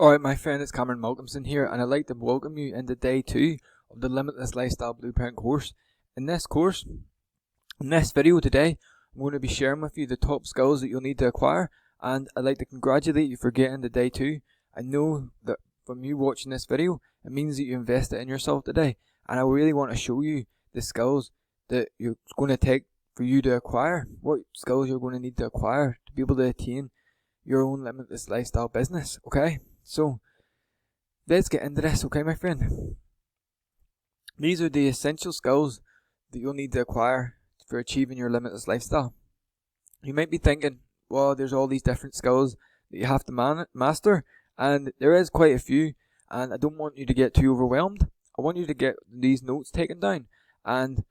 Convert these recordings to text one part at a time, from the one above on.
Alright, my friend, it's Cameron Malcolmson here, and I'd like to welcome you into day 2 of the Limitless Lifestyle Blueprint course. In this video today, I'm going to be sharing with you the top skills that you'll need to acquire, and I'd like to congratulate you for getting to day 2. I know that from you watching this video, it means that you invested in yourself today, and I really want to show you the skills that you're going to take for you to acquire, what skills you're going to need to acquire to be able to attain your own limitless lifestyle business, okay? So, let's get into this, okay, my friend? These are the essential skills that you'll need to acquire for achieving your limitless lifestyle. You might be thinking, well, there's all these different skills that you have to master, and there is quite a few, and I don't want you to get too overwhelmed. I want you to get these notes taken down, and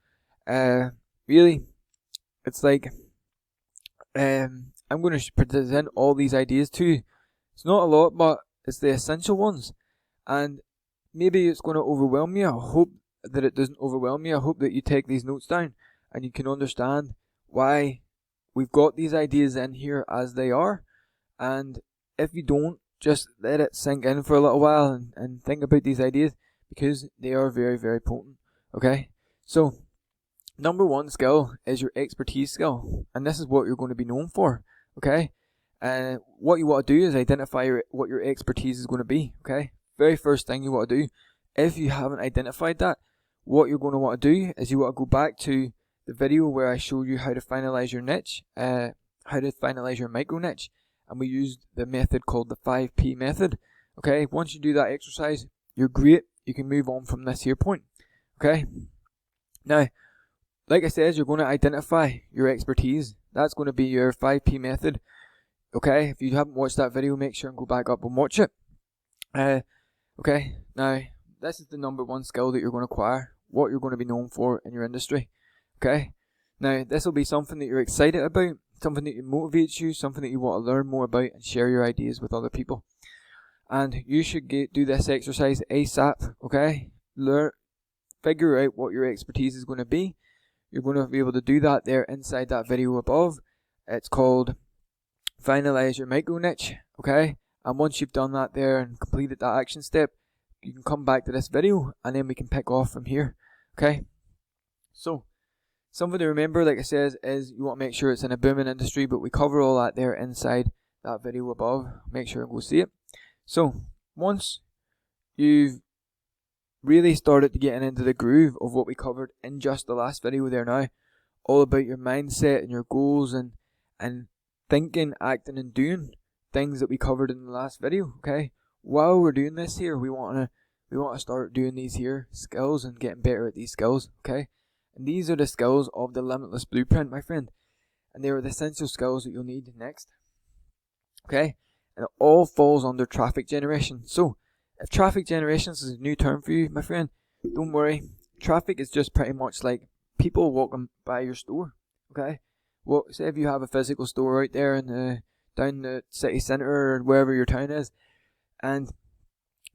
really, it's like, I'm going to present all these ideas to you. It's not a lot, but it's the essential ones, and maybe it's going to overwhelm you. I hope that it doesn't overwhelm you. I hope that you take these notes down and you can understand why we've got these ideas in here as they are. And if you don't, just let it sink in for a little while and think about these ideas, because they are very, very potent. Okay, so number one skill is your expertise skill, and this is what you're going to be known for. Okay, and what you want to do is identify what your expertise is going to be. Okay, very first thing you want to do, if you haven't identified that, what you're going to want to do is you want to go back to the video where I showed you how to finalize your niche, how to finalize your micro niche, and we used the method called the 5P method. Okay, once you do that exercise, you're great. You can move on from this here point. Okay, now, like I said, you're going to identify your expertise. That's going to be your 5P method. Okay, if you haven't watched that video, make sure and go back up and watch it. Okay, now, this is the number one skill that you're going to acquire, what you're going to be known for in your industry. Okay, now, this will be something that you're excited about, something that motivates you, something that you want to learn more about and share your ideas with other people. And you should do this exercise ASAP, okay? Figure out what your expertise is going to be. You're going to be able to do that there inside that video above. It's called Finalize Your Micro Niche, okay? And once you've done that there and completed that action step, you can come back to this video and then we can pick off from here, okay? So, something to remember, like I said, is you want to make sure it's in a booming industry, but we cover all that there inside that video above. Make sure and go see it. So, once you've really started to get into the groove of what we covered in just the last video there now, all about your mindset and your goals and thinking, acting and doing things that we covered in the last video, okay? While we're doing this here, we want to start doing these here skills and getting better at these skills, okay? And these are the skills of the Limitless Blueprint, my friend. And they are the essential skills that you'll need next. Okay? And it all falls under traffic generation. So, if traffic generation is a new term for you, my friend, don't worry. Traffic is just pretty much like people walking by your store, okay? Well, say if you have a physical store out there in down the city centre or wherever your town is, and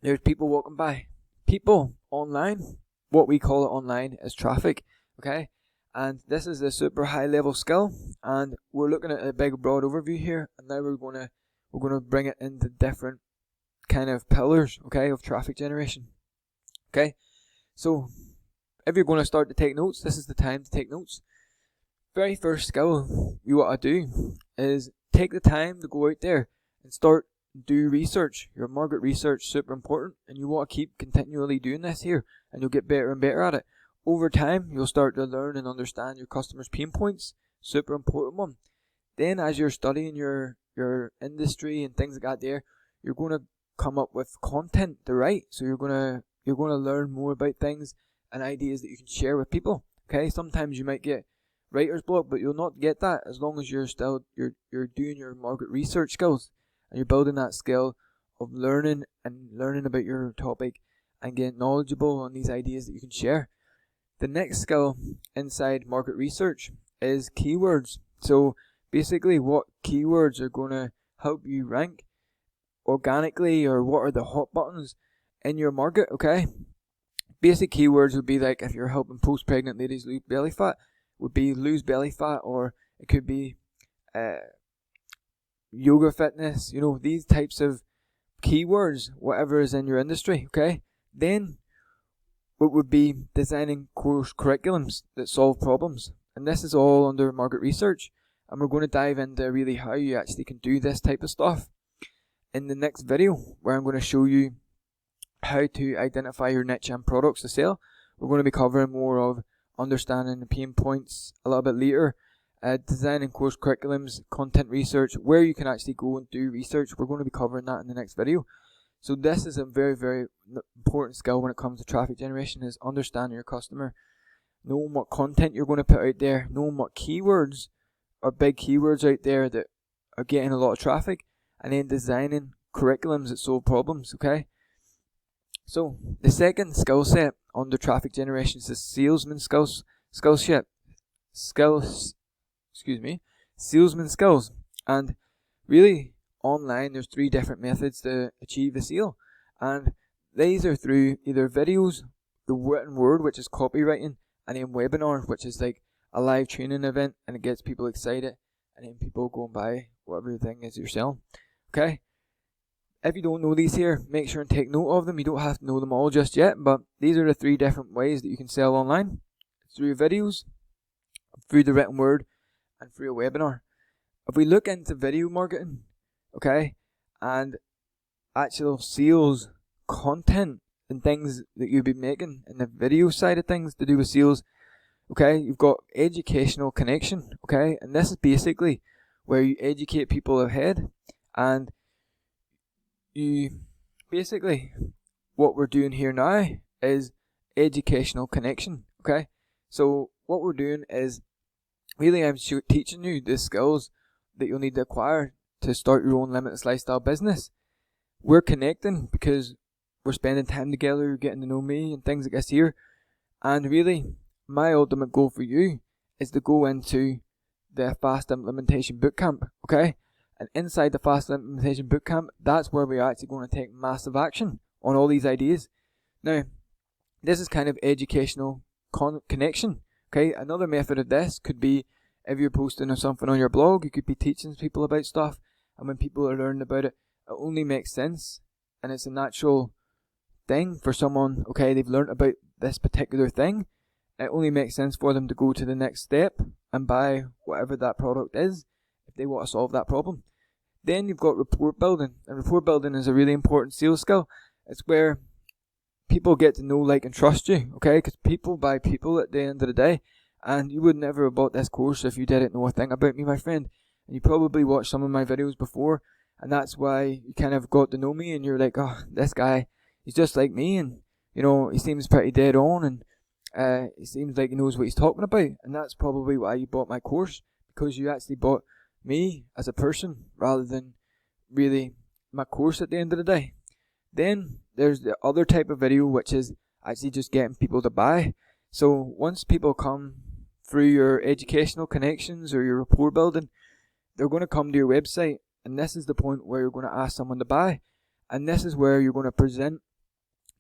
there's people walking by. People online, what we call it online is traffic, okay? And this is a super high level skill, and we're looking at a big broad overview here, and now we're gonna bring it into different kind of pillars, okay, of traffic generation. Okay, so if you're going to start to take notes, this is the time to take notes. Very first skill you want to do is take the time to go out there and start do research. Your market research, super important, and you want to keep continually doing this here, and you'll get better and better at it. Over time, you'll start to learn and understand your customers' pain points, super important one. Then as you're studying your industry and things like that there, you're going to come up with content to write. So you're gonna learn more about things and ideas that you can share with people. Okay, sometimes you might get writer's block, but you'll not get that as long as you're doing your market research skills and you're building that skill of learning about your topic and getting knowledgeable on these ideas that you can share. The next skill inside market research is keywords. So basically, what keywords are going to help you rank organically, or what are the hot buttons in your market, okay? Basic keywords would be like, if you're helping post-pregnant ladies lose belly fat, would be lose belly fat, or it could be yoga fitness, these types of keywords, whatever is in your industry, okay? Then it would be designing course curriculums that solve problems. And this is all under market research. And we're going to dive into really how you actually can do this type of stuff in the next video, where I'm going to show you how to identify your niche and products to sell. We're going to be covering more of understanding the pain points a little bit later, designing course curriculums, content research, where you can actually go and do research. We're going to be covering that in the next video. So this is a very, very important skill when it comes to traffic generation, is understanding your customer, knowing what content you're going to put out there, knowing what keywords are big keywords out there that are getting a lot of traffic, and then designing curriculums that solve problems, okay? So the second skill set under traffic generation is the salesman salesman skills. And really, online there's 3 different methods to achieve a sale, and these are through either videos, the written word, which is copywriting, and then webinars, which is like a live training event, and it gets people excited, and then people go and buy whatever thing is you're selling, okay? If you don't know these here, make sure and take note of them. You don't have to know them all just yet, but these are the 3 different ways that you can sell online: through videos, through the written word, and through a webinar. If we look into video marketing, okay, and actual sales content and things that you'll be making in the video side of things to do with sales, okay, you've got educational connection, okay, and this is basically where you educate people ahead, and you basically, what we're doing here now is educational connection, okay? So what we're doing is really I'm teaching you the skills that you'll need to acquire to start your own limitless lifestyle business. We're connecting because we're spending time together, you're getting to know me and things like this here. And really, my ultimate goal for you is to go into the Fast Implementation Bootcamp, okay? And inside the Fast Implementation Bootcamp, that's where we're actually going to take massive action on all these ideas. Now, this is kind of educational connection, okay? Another method of this could be if you're posting something on your blog, you could be teaching people about stuff, and when people are learning about it, it only makes sense, and it's a natural thing for someone, okay, they've learned about this particular thing, it only makes sense for them to go to the next step and buy whatever that product is, if they want to solve that problem. Then you've got rapport building, and rapport building is a really important sales skill. It's where people get to know, like, and trust you, okay, because people buy people at the end of the day, and you would never have bought this course if you didn't know a thing about me, my friend. And you probably watched some of my videos before, and that's why you kind of got to know me, and you're like, oh, this guy, he's just like me, and, you know, he seems pretty dead on, and he seems like he knows what he's talking about. And that's probably why you bought my course, because you actually bought me as a person rather than really my course at the end of the day. Then there's the other type of video, which is actually just getting people to buy. So once people come through your educational connections or your rapport building, they're going to come to your website, and this is the point where you're going to ask someone to buy, and this is where you're going to present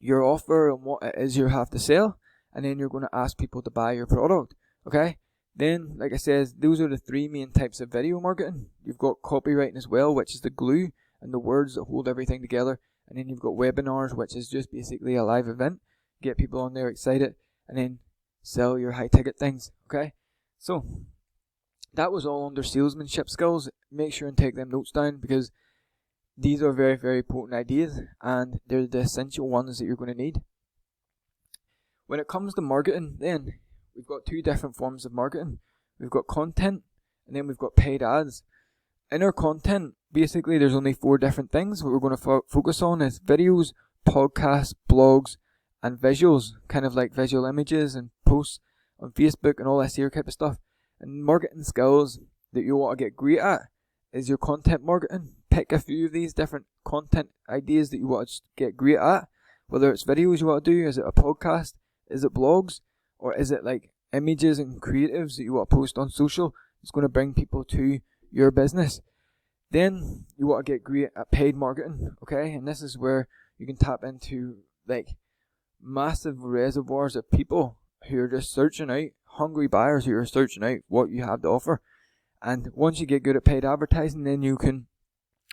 your offer and what it is you have to sell, and then you're going to ask people to buy your product, okay? Then, like I said, those are the 3 main types of video marketing. You've got copywriting as well, which is the glue and the words that hold everything together, and then you've got webinars, which is just basically a live event, get people on there excited, and then sell your high ticket things, okay? So that was all under salesmanship skills. Make sure and take them notes down, because these are very, very potent ideas, and they're the essential ones that you're going to need. When it comes to marketing, then we've got 2 different forms of marketing. We've got content, and then we've got paid ads. In our content, basically there's only 4 different things. What we're going to focus on is videos, podcasts, blogs, and visuals, kind of like visual images and posts on Facebook and all this here type of stuff. And marketing skills that you want to get great at is your content marketing. Pick a few of these different content ideas that you want to get great at. Whether it's videos you want to do, is it a podcast, is it blogs, or is it like images and creatives that you want to post on social? It's going to bring people to your business. Then you want to get great at paid marketing, okay? And this is where you can tap into like massive reservoirs of people who are just searching out, hungry buyers who are searching out what you have to offer. And once you get good at paid advertising, then you can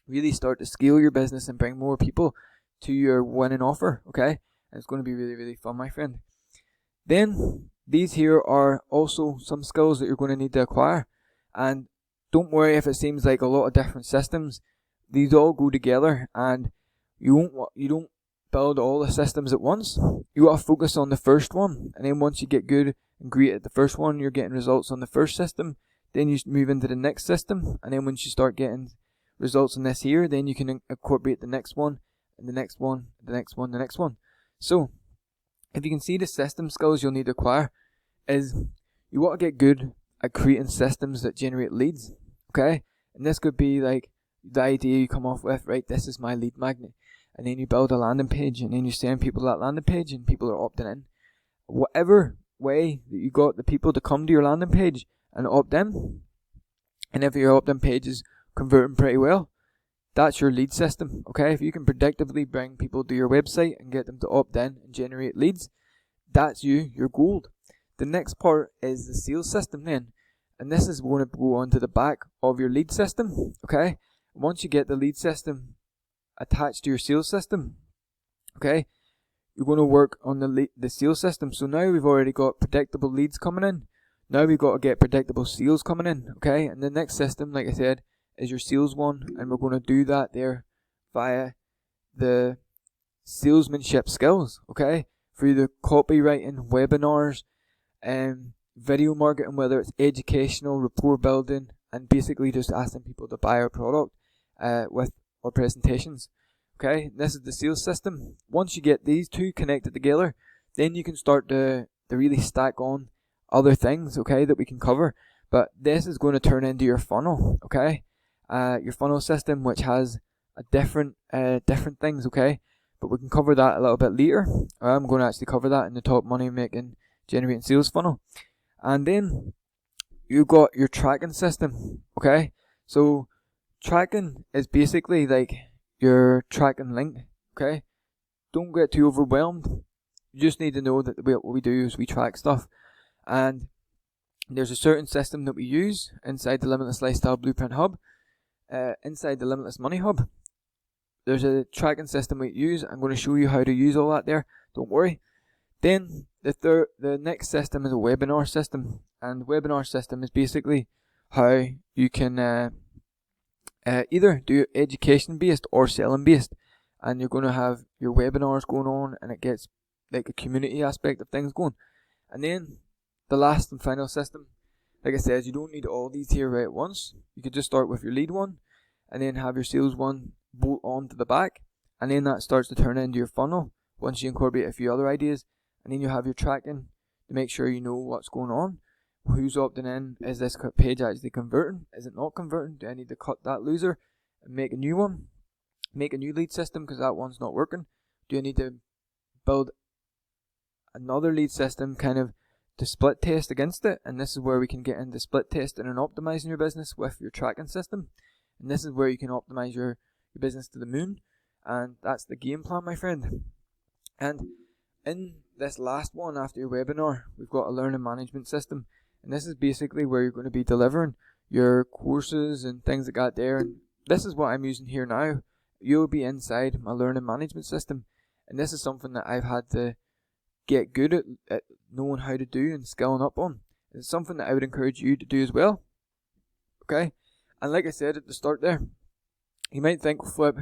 really start to scale your business and bring more people to your winning offer, okay? And it's going to be really, really fun, my friend. Then, these here are also some skills that you're going to need to acquire. And don't worry if it seems like a lot of different systems. These all go together, and you don't build all the systems at once. You got to focus on the first one, and then once you get good and great at the first one, you're getting results on the first system. Then you move into the next system, and then once you start getting results in this here, then you can incorporate the next one, and the next one, the next one, the next one. So, if you can see the system skills you'll need to acquire, is you want to get good at creating systems that generate leads, okay? And this could be like the idea you come off with, right? This is my lead magnet. And then you build a landing page, and then you send people to that landing page, and people are opting in. Whatever way that you got the people to come to your landing page and opt in, and if your opt-in page is converting pretty well, that's your lead system, okay? If you can predictably bring people to your website and get them to opt in and generate leads, that's you're gold. The next part is the sales system then, and this is going to go onto the back of your lead system, okay? Once you get the lead system attached to your sales system, okay, you're going to work on the sales system. So now we've already got predictable leads coming in. Now we've got to get predictable sales coming in, okay? And the next system, like I said, is your sales one, and we're going to do that there via the salesmanship skills, okay? Through the copywriting, webinars, video marketing, whether it's educational, rapport building, and basically just asking people to buy our product with our presentations, okay? This is the sales system. Once you get these two connected together, then you can start to really stack on other things, okay, that we can cover. But this is going to turn into your funnel, okay? Your funnel system, which has a different things, okay? But we can cover that a little bit later. I'm going to actually cover that in the top money making generating sales funnel. And then you've got your tracking system, okay? So tracking is basically like your tracking link, okay? Don't get too overwhelmed. You just need to know that what we do is we track stuff. And there's a certain system that we use inside the Limitless Lifestyle Blueprint Hub. Inside the Limitless Money Hub, there's a tracking system we use. I'm going to show you how to use all that there. Don't worry. Then the next system is a webinar system, and webinar system is basically how you can either do education based or selling based, and you're going to have your webinars going on, and it gets like a community aspect of things going. And then the last and final system, like I said, you don't need all these here right at once. You could just start with your lead one, and then have your sales one bolt on to the back, and then that starts to turn into your funnel once you incorporate a few other ideas. And then you have your tracking to make sure you know what's going on, who's opting in, is this page actually converting, is it not converting, do I need to cut that loser and make a new one, make a new lead system because that one's not working, do I need to build another lead system kind of to split test against it. And this is where we can get into split testing and optimizing your business with your tracking system, and this is where you can optimize your business to the moon. And that's the game plan, my friend. And in this last one after your webinar, we've got a learning management system, and this is basically where you're going to be delivering your courses and things like that there. And this is what I'm using here now. You'll be inside my learning management system, and this is something that I've had to get good at knowing how to do and skilling up on. It's something that I would encourage you to do as well, okay? And like I said at the start there, you might think, Flip,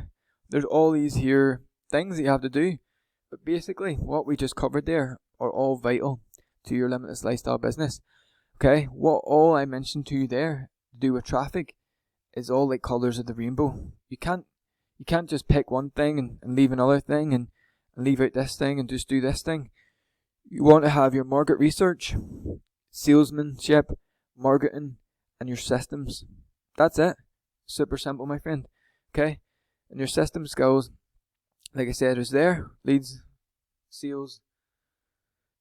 there's all these here things that you have to do, but basically what we just covered there are all vital to your limitless lifestyle business, okay? What all I mentioned to you there to do with traffic is all like colors of the rainbow. You can't just pick one thing and leave another thing and leave out this thing and just do this thing. You want to have your market research, salesmanship, marketing, and your systems. That's it. Super simple, my friend. Okay? And your system skills, like I said, is there. Leads, sales,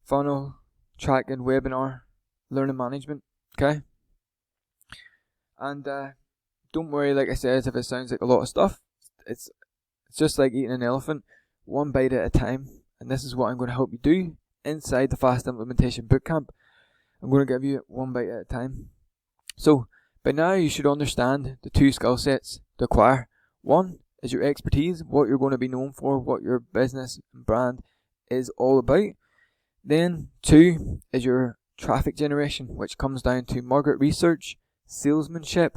funnel, tracking, webinar, learning management. Okay? And don't worry, like I said, if it sounds like a lot of stuff. It's just like eating an elephant, one bite at a time. And this is what I'm going to help you do inside the Fast Implementation Bootcamp. I'm going to give you one bite at a time. So, by now you should understand the two skill sets to acquire. One is your expertise, what you're going to be known for, what your business and brand is all about. Then 2 is your traffic generation, which comes down to market research, salesmanship,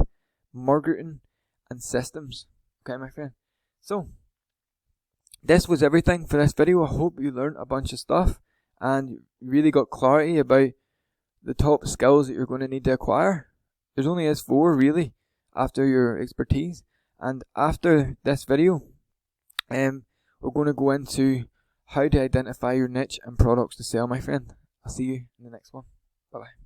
marketing, and systems. Okay, my friend. So, this was everything for this video. I hope you learned a bunch of stuff and really got clarity about the top skills that you're going to need to acquire. There's only 4 really after your expertise. And after this video, we're going to go into how to identify your niche and products to sell, my friend. I'll see you in the next one. Bye bye.